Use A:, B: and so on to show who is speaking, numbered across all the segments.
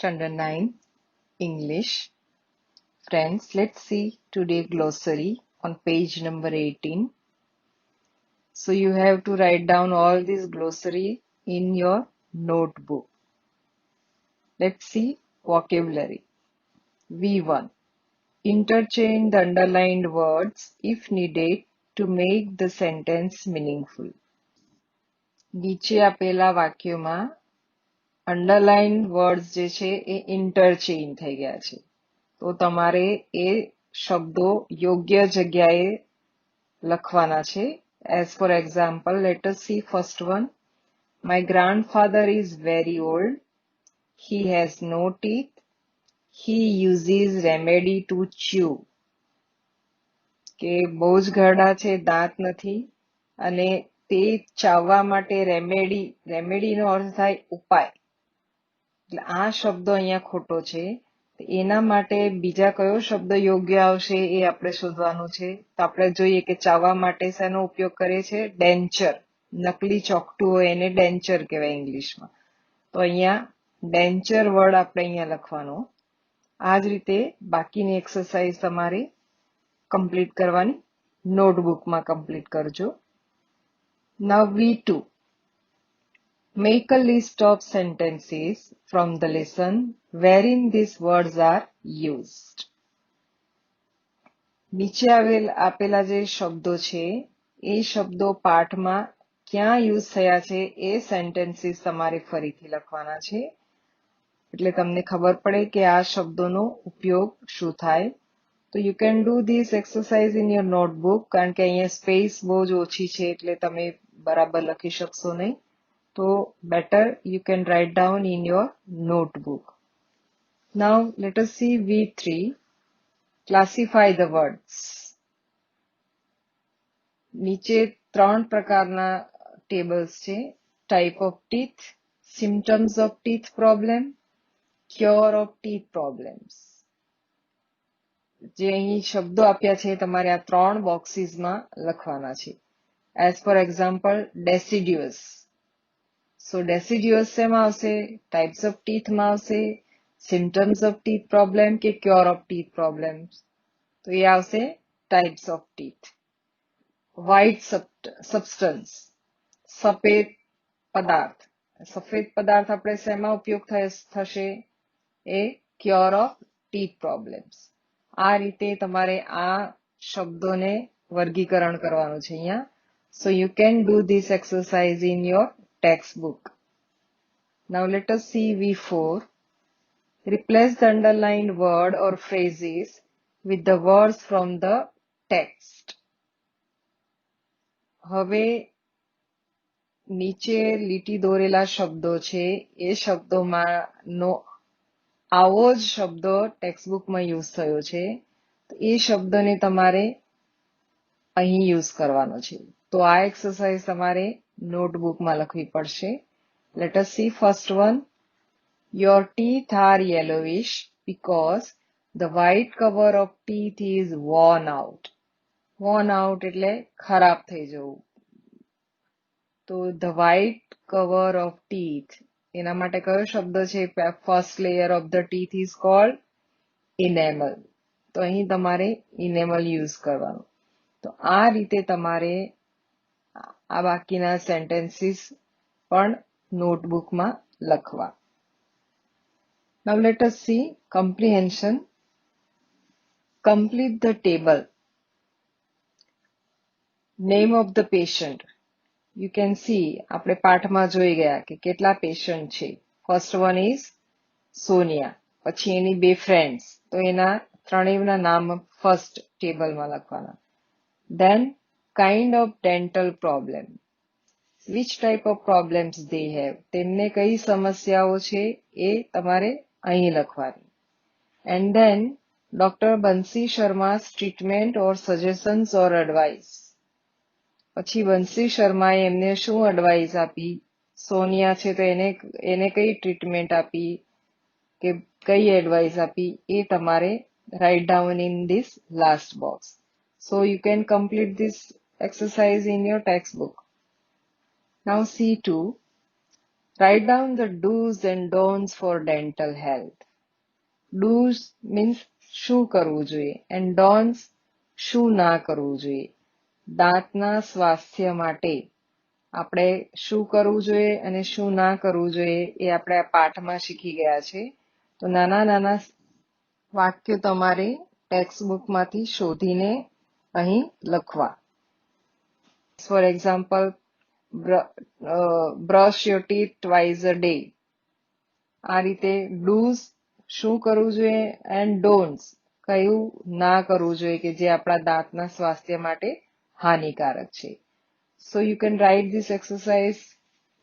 A: Standard 9 English. Friends, let's see today glossary on page number 18. So you have to write down all this glossary in your notebook. Let's see vocabulary. V1. Interchange the underlined words if needed to make the sentence meaningful. નીચે આપેલા વાક્યોમાં underline words જે છે એ interchange થઈ ગયા છે. તો તમારે એ શબ્દો યોગ્ય જગ્યાએ લખવાના છે. As for example, let us see first one. My grandfather is very old. He has no teeth. He uses remedy to chew. કે બહુ જ ઘરડા છે, દાંત નથી અને તે ચાવવા માટે રેમેડીનો અર્થ થાય ઉપાય. એટલે આ શબ્દો અહીંયા ખોટો છે. એના માટે બીજા કયો શબ્દ યોગ્ય આવશે એ આપણે શોધવાનું છે. તો આપણે જોઈએ કે ચાવવા માટે શેનો ઉપયોગ કરે છે? ડેન્ચર. નકલી ચોકટું હોય એને ડેન્ચર કહેવાય ઇંગ્લિશમાં. તો અહીંયા ડેન્ચર વર્ડ આપણે અહીંયા લખવાનો. આ જ રીતે બાકીની એક્સરસાઇઝ તમારે કમ્પ્લીટ કરવાની. નોટબુકમાં કમ્પ્લીટ કરજો. Now V2. Make a list of sentences from the lesson wherein these words are used. નીચે આપેલા જે શબ્દો છે એ શબ્દો પાઠમાં ક્યાં યુઝ થયા છે એ સેન્ટેન્સીસ તમારે ફરીથી લખવાના છે. એટલે તમને ખબર પડે કે આ શબ્દોનો ઉપયોગ શું થાય. તો you can do this exercise in your notebook. કારણ કે અહીંયા સ્પેસ બહુ જ ઓછી છે એટલે તમે બરાબર લખી શકશો નહીં. So better you can write down in your notebook. Now let us see V3. Classify the words. નીચે 3 પ્રકારના tables છે. Type of teeth, symptoms of teeth problem, cure of teeth problems. જે અહીં શબ્દો આપ્યા છે તમારે આ 3 બોક્સીસમાં લખવાના છે. As for example, deciduous. So deciduous શેમાં આવશે? Types of teeth માં આવશે, symptoms of teeth problem કે cure of teeth problems. તો એ આવશે types of teeth. White substance. સફેદ પદાર્થ. સફેદ પદાર્થ આપણે શેમાં ઉપયોગ થશે? એ cure of teeth problems. આ રીતે તમારે આ શબ્દોને વર્ગીકરણ કરવાનું છે અહીંયા. So you can do this exercise in your textbook. Now let us see V4. Replace the underlined word or phrases with the words from the text. હવે નીચે લીટી દોરેલા શબ્દો છે એ શબ્દોમાંનો આવો જ શબ્દો ટેક્સ્ટબુકમાં યુઝ થયો છે. તો એ શબ્દને તમારે અહીં યુઝ કરવાનો છે. તો આ એક્સરસાઇઝ તમારે નોટબુકમાં લખવી પડશે. Let us see first one. Your teeth are yellowish because the white cover of teeth is worn out. Worn out એટલે ખરાબ થઈ જવું. તો the white cover of teeth એના માટે કયો શબ્દ છે? First layer of the teeth is called enamel. તો અહીં તમારે enamel યુઝ કરવાનું. તો આ રીતે તમારે આ બાકીના સેન્ટેન્સીસ પણ નોટબુકમાં લખવા. Now let us see comprehension. Complete the table. Name of the patient. You can see આપણે પાઠમાં જોઈ ગયા કે કેટલા પેશન્ટ છે. First one is Sonia. પછી એની 2 friends. તો એના ત્રણેયના નામ first ટેબલમાં લખવાના. Then kind of dental problem. Which type of problems they have. તેમને કઈ સમસ્યાઓ છે એ તમારે અહીં લખવાની. And then Dr. Bansi Sharma's treatment or suggestions or advice. પછી બંસી શર્માએ એમને શું એડવાઇસ આપી? સોનિયા છે તો એને કઈ ટ્રીટમેન્ટ આપી કે કઈ એડવાઇસ આપી એ તમારે write down in this last box. So you can complete this exercise in your textbook. Now C2. Write down the do's and don'ts for dental health. Do's means શું કરવું જોઈએ and don'ts શું ના કરવું જોઈએ. દાંતના સ્વાસ્થ્ય માટે આપણે શું કરવું જોઈએ અને શું ના કરવું જોઈએ એ આપણે આ પાઠમાં શીખી ગયા છે. તો નાના નાના વાક્યો તમારે ટેક્સ્ટ બુકમાંથી શોધીને અહીં લખવા. For example, brush your teeth twice a day. આ રીતે ડૂઝ શું કરવું જોઈએ એન્ડ ડોન્ટ્સ કયું ના કરવું જોઈએ કે જે આપણા દાંતના સ્વાસ્થ્ય માટે હાનિકારક છે. So you can write this exercise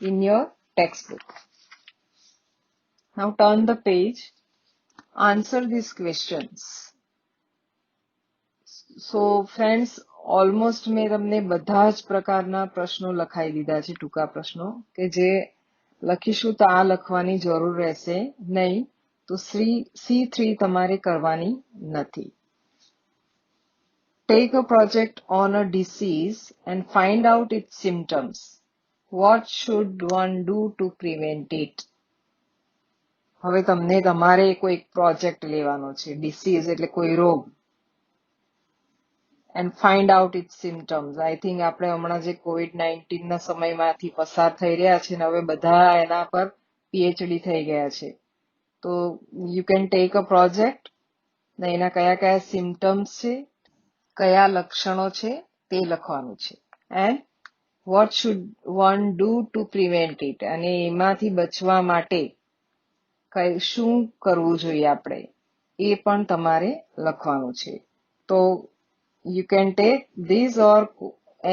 A: in your textbook. Now turn the page. Answer these questions. So friends, almost મેં તમને બધા જ પ્રકારના પ્રશ્નો લખાઈ દીધા છે, ટૂંકા પ્રશ્નો કે જે લખીશું તો આ લખવાની જરૂર રહેશે નહીં. તો C3 તમારે કરવાની નથી. Take a project on a disease and find out its symptoms. What should one do to prevent it? હવે તમને તમારે કોઈ પ્રોજેક્ટ લેવાનો છે, ડિસીઝ એટલે કોઈ રોગ, and find out its symptoms. I think આપણે હમણાં જે COVID-19 ના સમયમાંથી પસાર થઈ રહ્યા છે ને હવે બધા એના પર PhD થઈ ગયા છે. તો you can take a project ને એના કયા કયા સિમ્ટમ્સ છે, કયા લક્ષણો છે તે લખવાનું છે. and what should one do to prevent it? અને એમાંથી બચવા માટે શું કરવું જોઈએ આપણે એ પણ તમારે લખવાનું છે. તો you can take this or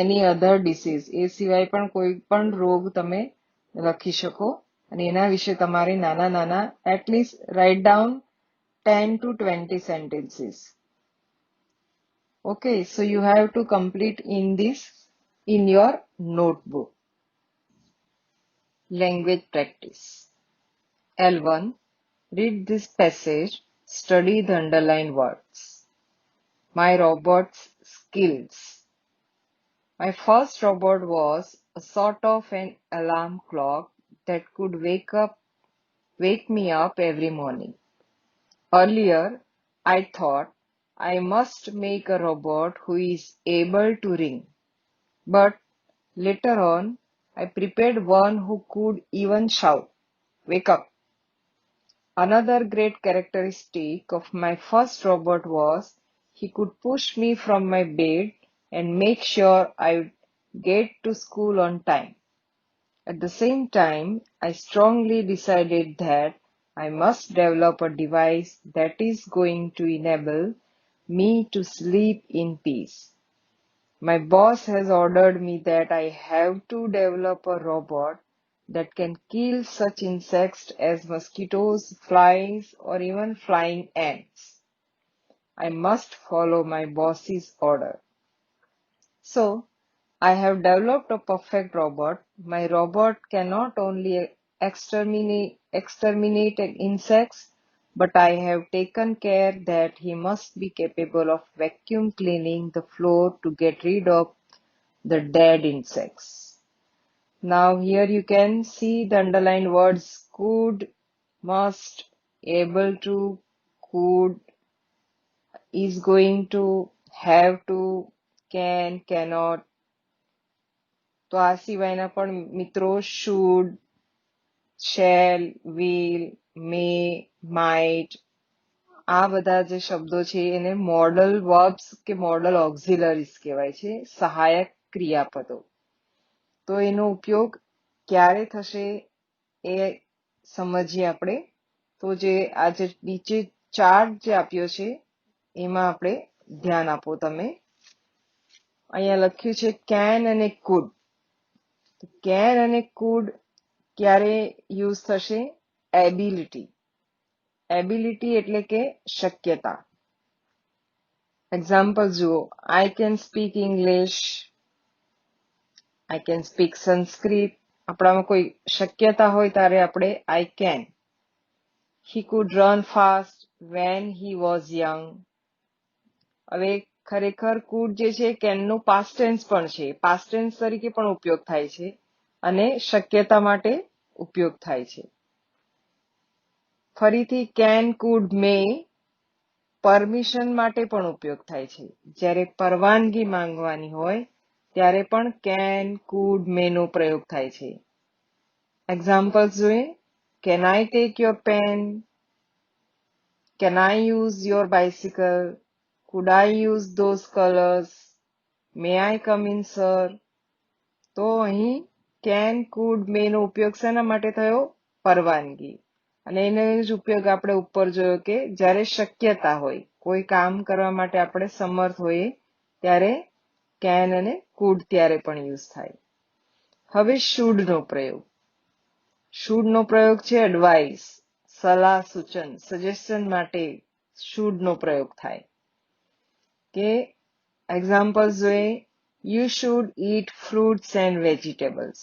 A: any other disease. એ સિવાય પણ કોઈ પણ રોગ તમે લખી શકો અને એના વિશે તમારે નાના નાના at least write down 10 to 20 sentences. Okay, so you have to complete in this in your notebook. Language practice. L1. Read this passage. Study the underlined words. My robot's skills. My first robot was a sort of an alarm clock that could wake me up every morning. Earlier, I thought I must make a robot who is able to ring. But later on, I prepared one who could even shout, "Wake up!" Another great characteristic of my first robot was he could push me from my bed and make sure I would get to school on time. At the same time, I strongly decided that I must develop a device that is going to enable me to sleep in peace. My boss has ordered me that I have to develop a robot that can kill such insects as mosquitoes, flies, or even flying ants. I must follow my boss's order. So, I have developed a perfect robot. My robot can not only exterminate insects, but I have taken care that he must be capable of vacuum cleaning the floor to get rid of the dead insects. Now here you can see the underlined words could, must, able to, could, is going to, have to, can, cannot. તો આ સિવાયના પણ મિત્રો should, shall, will, may, might, આ બધા જે શબ્દો છે એને મોડલ વર્બ્સ કે મોડલ ઓક્ઝિલરીઝ કહેવાય છે, સહાયક ક્રિયાપદો. તો એનો ઉપયોગ ક્યારે થશે એ સમજીએ આપણે. તો જે આ જે નીચે ચાર્ટ જે આપ્યો છે એમાં આપણે ધ્યાન આપો તમે. અહીંયા લખ્યું છે can અને could. can અને could ક્યારે યુઝ થશે? એબિલિટી. એબિલિટી એટલે કે શક્યતા. એક્ઝામ્પલ જુઓ, I can speak English, I can speak Sanskrit. આપણામાં કોઈ શક્યતા હોય ત્યારે આપણે I can. He could run fast when he was young. હવે ખરેખર could જે છે can નું past tense પણ છે, past tense તરીકે પણ ઉપયોગ થાય છે અને શક્યતા માટે ઉપયોગ થાય છે. ફરીથી કેન, કુડ, મે પરમિશન માટે પણ ઉપયોગ થાય છે. જ્યારે પરવાનગી માંગવાની હોય ત્યારે પણ કેન, કુડ, મે નો પ્રયોગ થાય છે. એક્ઝામ્પલ્સ જોઈએ. Can I take your pen? Can I use your bicycle? Could I use those colours? May I come in sir? તો અહીં કેન, કુડ, મે નો ઉપયોગ શેના માટે થયો? પરવાનગી. અને એનો જ ઉપયોગ આપણે ઉપર જોયો કે જ્યારે શક્યતા હોય, કોઈ કામ કરવા માટે આપણે સમર્થ હોઈએ ત્યારે કેન અને કુડ ત્યારે પણ યુઝ થાય. હવે શુડ નો પ્રયોગ. શુડ નો પ્રયોગ છે એડવાઇસ, સલાહ, સૂચન, સજેશન માટે શુડ નો પ્રયોગ થાય. કે એક્ઝામ્પલ્સ જોઈએ. You should eat fruits and vegetables.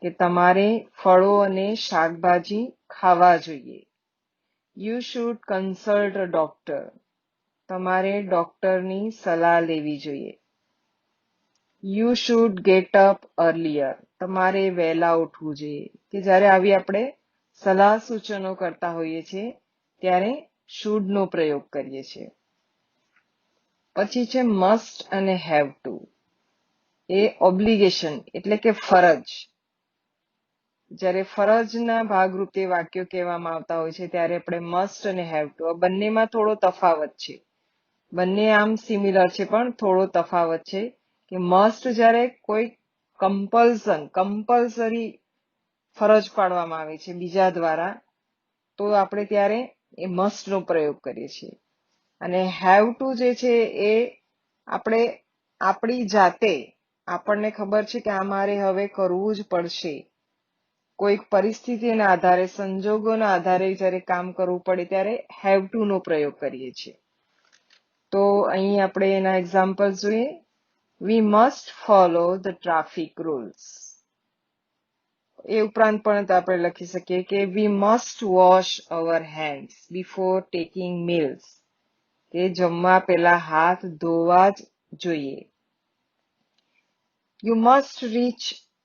A: કે તમારે ફળો અને શાકભાજી ખાવા જોઈએ. You should consult a doctor. તમારે ડોક્ટરની સલાહ લેવી જોઈએ. You should get up earlier. તમારે વહેલા ઉઠવું જોઈએ. કે જ્યારે આવી આપણે સલાહ સૂચનો કરતા હોઈએ છીએ ત્યારે શુડ નો પ્રયોગ કરીએ છીએ. પછી છે મસ્ટ અને હેવ ટુ. એ ઓબ્લિગેશન એટલે કે ફરજ. જ્યારે ફરજના ભાગરૂપે વાક્યો કહેવામાં આવતા હોય છે ત્યારે આપણે મસ્ટ અને હેવ ટુ. બંનેમાં થોડો તફાવત છે. બંને આમ સિમિલર છે પણ થોડો તફાવત છે. કે મસ્ટ જ્યારે કોઈ કમ્પલસરી ફરજ પાડવામાં આવે છે બીજા દ્વારા, તો આપણે ત્યારે એ મસ્ટ નો પ્રયોગ કરીએ છીએ. અને હેવ ટુ જે છે એ આપણે આપણી જાતે આપણને ખબર છે કે આ મારે હવે કરવું જ પડશે, કોઈક પરિસ્થિતિના આધારે, સંજોગોના આધારે જ્યારે કામ કરવું પડે ત્યારે હેવ ટુ નો પ્રયોગ કરીએ છીએ. તો અહીં આપણે એના એક્ઝામ્પલ્સ જોઈએ. We must follow the traffic rules. એ ઉપરાંત પણ આપણે લખી શકીએ કે we must wash our hands before taking meals. કે જમવા પહેલા હાથ ધોવા જ જોઈએ. You must reach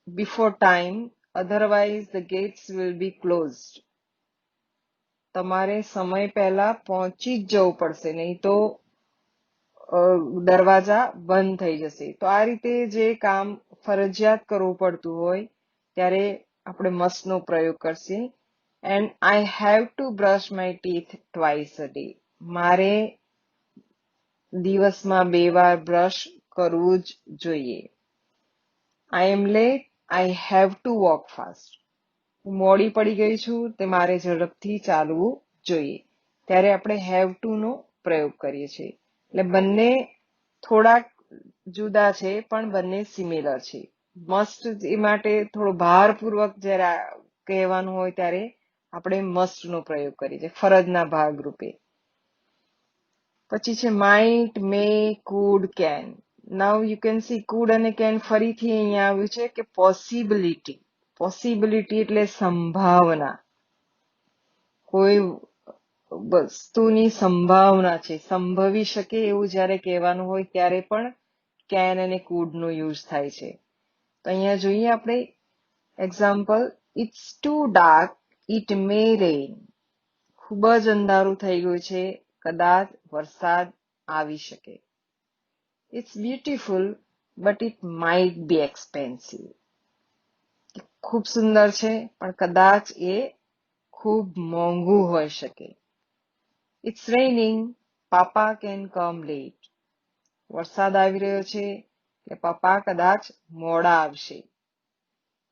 A: before time, otherwise the gates will be closed. તમારે સમય પહેલા પહોંચી જ જવું પડશે, નહીં તો દરવાજા બંધ થઈ જશે. તો આ રીતે જે કામ ફરજિયાત કરવું પડતું હોય ત્યારે આપણે મસ્ટ નો પ્રયોગ કરશે. And I have to brush my teeth twice a day. મારે દિવસમાં 2 વાર બ્રશ કરવું જ જોઈએ. I am late, I have to walk fast. હું મોડી પડી ગઈ છું તે મારે ઝડપથી ચાલવું જોઈએ. ત્યારે આપણે હેવ ટુ નો પ્રયોગ કરીએ છીએ. એટલે બંને થોડાક જુદા છે પણ બંને સિમિલર છે. મસ્ટ એ માટે થોડો ભારપૂર્વક જ્યારે કહેવાનું હોય ત્યારે આપણે મસ્ટ નો પ્રયોગ કરીએ છીએ ફરજના ભાગરૂપે. પછી છે might, May, food, can. Now you can see food અને કેન ફરીથી અહીંયા આવ્યું છે કે પોસિબિલિટી. પોસિબિલિટી એટલે સંભાવના. કોઈ વસ્તુની સંભાવના છે, સંભવી શકે એવું જ્યારે કહેવાનું હોય ત્યારે પણ કેન અને કુડ નો યુઝ થાય છે. તો અહીંયા જોઈએ આપણે example. It's too dark, it may rain. ખૂબ જ અંધારું થઈ ગયું છે, કદાચ વરસાદ આવી શકે. It's beautiful but it might be expensive. ખૂબ સુંદર છે પણ કદાચ એ ખૂબ મોંઘું હોઈ શકે. It's raining, papa can come late. વરસાદ આવી રહ્યો છે એટલે પપ્પા કદાચ મોડા આવશે.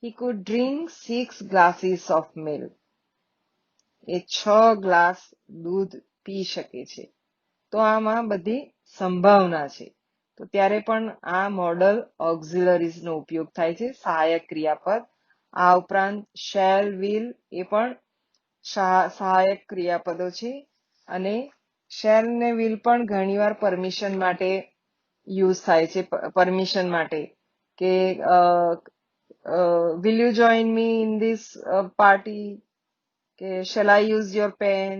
A: He could drink 6 glasses of milk. A 6 glass દૂધ પી શકે છે. તો આમાં બધી સંભાવના છે. તો ત્યારે પણ આ મોડલ ઓક્ઝિલરીઝ નો ઉપયોગ થાય છે, સહાયક ક્રિયાપદ. આ ઉપરાંત શેલ, વિલ એ પણ સહાયક ક્રિયાપદો છે. અને શેલ ને વિલ પણ ઘણીવાર પરમિશન માટે યુઝ થાય છે. પરમિશન માટે કે will you join me in this party, કે shall I use your pen.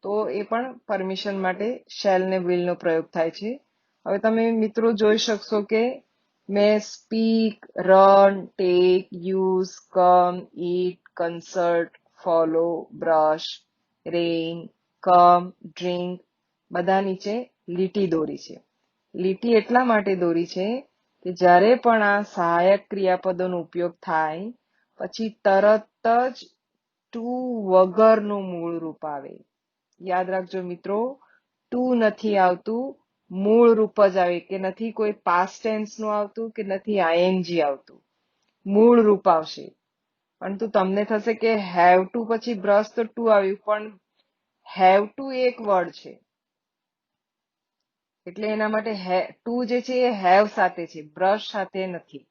A: તો એ પણ પરમિશન માટે શેલ ને વિલ નો પ્રયોગ થાય છે. હવે તમે મિત્રો જોઈ શકશો કે may speak, run, take, use, come, eat, consult, follow, brush, rain, come, drink બધા નીચે લીટી દોરી છે. લીટી એટલા માટે દોરી છે કે જ્યારે પણ આ સહાયક ક્રિયાપદોનો ઉપયોગ થાય પછી તરત જ ટુ વગરનું મૂળ રૂપ આવે. યાદ રાખજો મિત્રો, ટુ નથી આવતું, મૂળ રૂપ જ આવે કે નથી કોઈ પાસ્ટ ટેન્સ નું આવતું કે નથી આઈએનજી આવતું, મૂળ રૂપ આવશે. પરંતુ તમને થશે કે હેવ ટુ પછી બ્રશ તો ટુ આવ્યું, પણ હેવ ટુ એક વર્ડ છે એટલે એના માટે ટુ જે છે એ હેવ સાથે છે, બ્રશ સાથે નથી.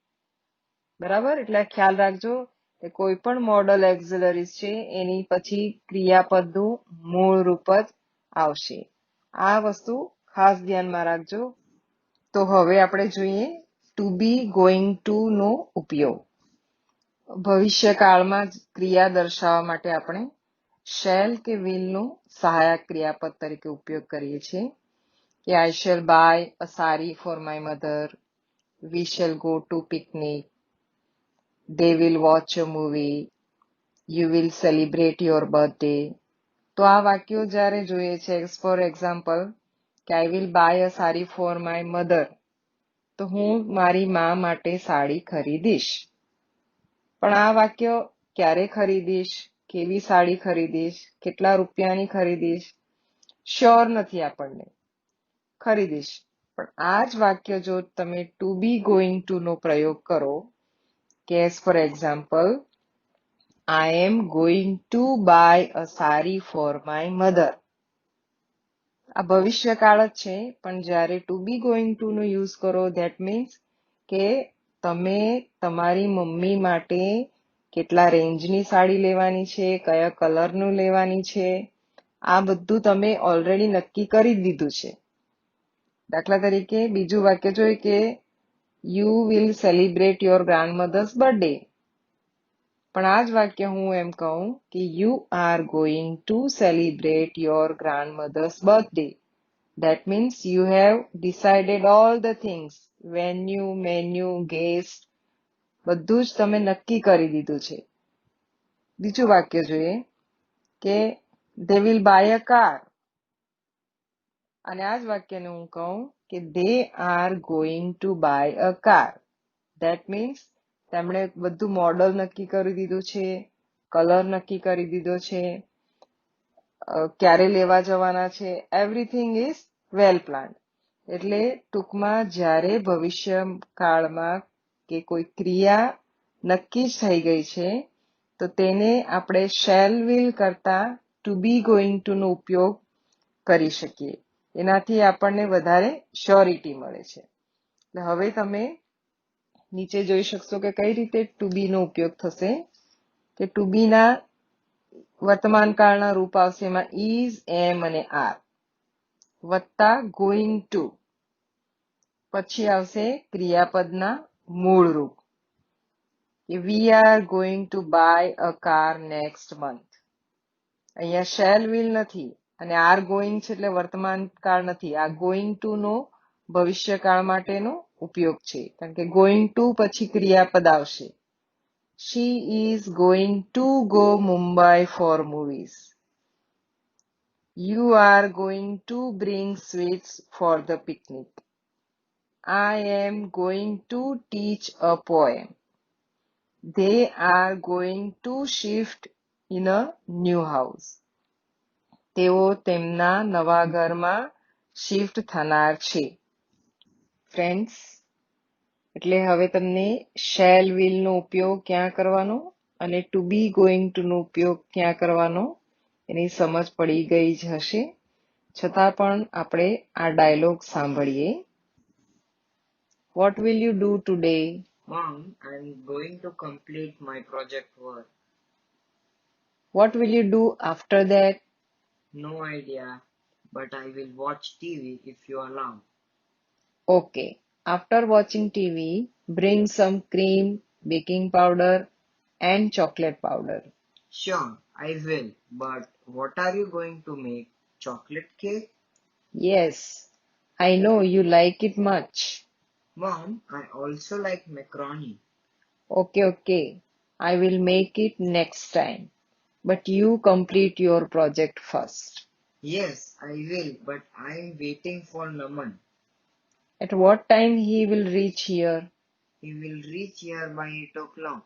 A: બરાબર, એટલે ખ્યાલ રાખજો કે કોઈ પણ મોડલ એક્ઝિલરીઝ છે એની પછી ક્રિયાપદનું મૂળ રૂપ જ આવશે. આ વસ્તુ ખાસ ધ્યાનમાં રાખજો. તો હવે આપણે જોઈએ ટુ બી ગોઈંગ ટુ નો ઉપયોગ. ભવિષ્યકાળમાં ક્રિયા દર્શાવવા માટે આપણે શેલ કે will નો સહાયક ક્રિયાપદ તરીકે ઉપયોગ કરીએ છીએ કે I shall buy a sari for my mother, we shall go to picnic, they will watch a movie, you will celebrate your birthday. તો આ વાક્યો જ્યારે જોઈએ છે, ફોર એક્ઝામ્પલ કે I will buy a sari for my mother, તો હું મારી મા માટે સાડી ખરીદીશ. પણ આ વાક્ય ક્યારે ખરીદીશ, કેવી સાડી ખરીદીશ, કેટલા રૂપિયાની ખરીદીશ, શ્યોર નથી આપણને, ખરીદીશ. પણ આ જ વાક્ય જો તમે ટુ બી ગોઈંગ ટુ નો પ્રયોગ કરો કે for example I am going to buy a sari for my mother. આ ભવિષ્યકાળ જ છે, પણ જ્યારે ટુ બી ગોઈંગ ટુ નો યુઝ કરો ધેટ મીન્સ કે તમે તમારી મમ્મી માટે કેટલા રેન્જની સાડી લેવાની છે, કયા કલરનું લેવાની છે, આ બધું તમે ઓલરેડી નક્કી કરી દીધું છે. દાખલા તરીકે બીજું વાક્ય જોઈએ કે you will celebrate your grandmother's birthday. પણ આ જ વાક્ય હું એમ કહું કે you are going to celebrate your grandmother's birthday. That means you have decided all the things, venue, menu, guest, બધું જ તમે નક્કી કરી દીધું છે. બીજું વાક્ય જોઈએ કે they will buy a car. અને આ જ વાક્યને હું કહું કે they are going to buy a car. That means તેમણે બધું મોડલ નક્કી કરી દીધું છે, કલર નક્કી કરી દીધો છે, ક્યારે લેવા જવાના છે, એવરીથિંગ ઇઝ વેલ પ્લાન્ડ. એટલે ટૂંકમાં જ્યારે ભવિષ્યકાળમાં કે કોઈ ક્રિયા નક્કી જ થઈ ગઈ છે તો તેને આપણે શેલ વિલ કરતા ટુ બી ગોઈંગ ટુ નો ઉપયોગ કરી શકીએ. એનાથી આપણને વધારે શ્યોરિટી મળે છે. એટલે હવે તમે નીચે જોઈ શકશો કે કઈ રીતે ટુ બી નો ઉપયોગ થશે. કે ટુ બી ના વર્તમાન કાળના રૂપ આવશે, એમાં ઇઝ, એમ અને આર વત્તા ગોઈંગ ટુ, પછી આવશે ક્રિયાપદના મૂળ રૂપ કે we are going to buy a car next month. અહીંયા શેલ વિલ નથી અને આર ગોઈંગ છે એટલે વર્તમાન કાળ નથી. આ ગોઈંગ ટુ નો ભવિષ્યકાળ માટેનો ઉપયોગ છે, કારણ કે ગોઈંગ ટુ પછી ક્રિયાપદ આવશે. She is going to go Mumbai for movies. You are going to bring sweets for the picnic. I am going to teach a poem. They are going to shift in a new house. તેઓ તેમના નવા ઘરમાં shift થનાર છે. Friends, એટલે હવે તમને shell will નો ઉપયોગ ક્યાં કરવાનો અને ટુ બી ગોઈંગ ટુ નો ઉપયોગ ક્યાં કરવાનો એની સમજ પડી ગઈ જ હશે. છતાં પણ આપણે આ ડાયલોગ સાંભળીએ. What will you do today?
B: Mom, I'm going to complete my project work.
A: What will you do after that?
B: No idea, but I will watch TV if you allow.
A: Okay. After watching TV, bring some cream, baking powder and chocolate powder.
B: Sure, I will, but what are you going to make? Chocolate cake?
A: Yes, I know you like it much.
B: Mom, I also like macaroni.
A: Okay, okay. I will make it next time. But you complete your project first.
B: Yes, I will, but I'm waiting for Naman.
A: At what time he will reach here?
B: He will reach here by 8 o'clock.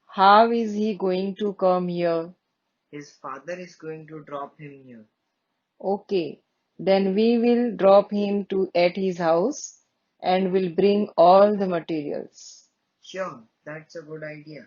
A: How is he going to come here?
B: His father is going to drop him here.
A: Okay, then we will drop him to at his house and will bring all the materials.
B: Sure, that's a good idea.